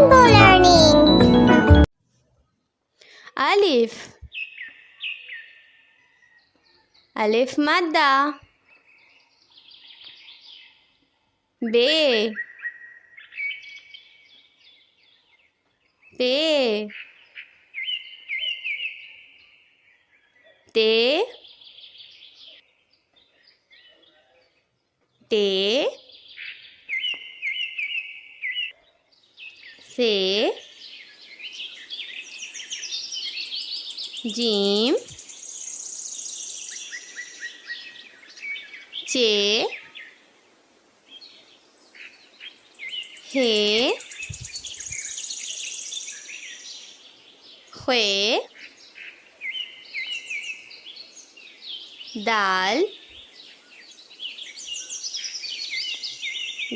Rainbow learning. Alif. Alif madda. Be. Be. Te. Te. Se. Jim. Che. He. Hue. Dal.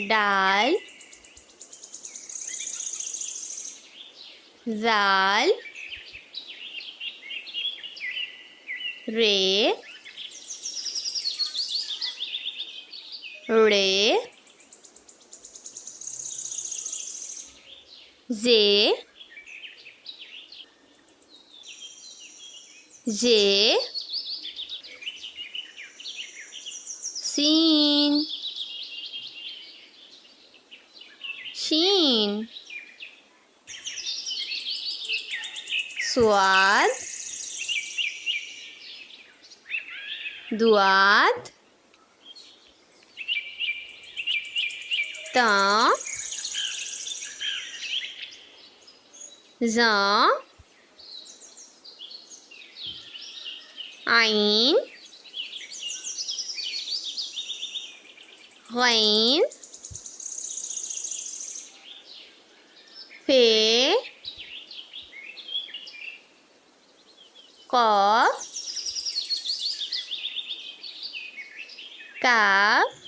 Dal. Zal. Re. Re. Ze. Ze. Sin. Sheen. Swad. Duad. Ta. Za. Ain. Ghain. Fe. Qaf. Kaf.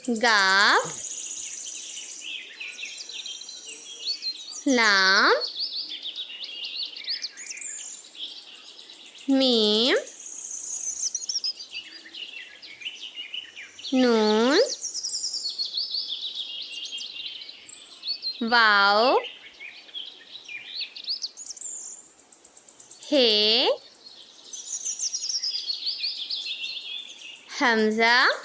Gaf. Lam. Mim. Noon. Wow. He. Hamza.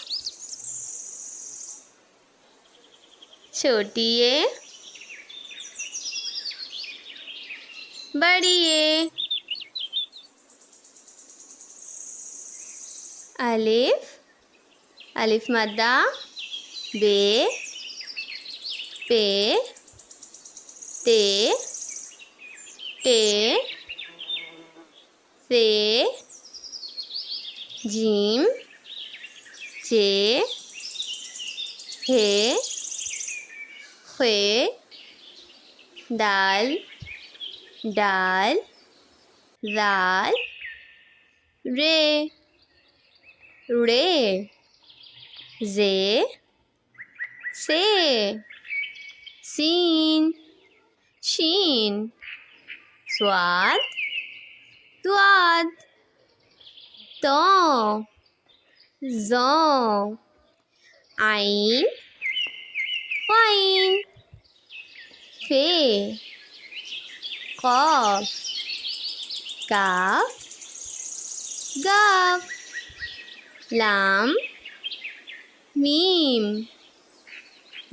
छोटी ए बड़ी ए अलिफ अलिफ मद्दा बे पे ते टे से gym जे हे खे दाल दाल दाल रे रे जे से सीन शीन स्वाद द्वाद तो ज़ो आइन फ़ाइन फे क़ाफ काफ गाफ लाम मीम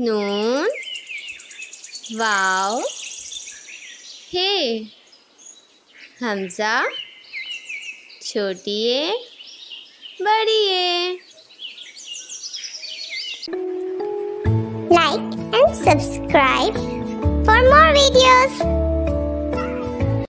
नून वाव हे हमज़ा छोटी ए बड़ी ए Like and subscribe for more videos.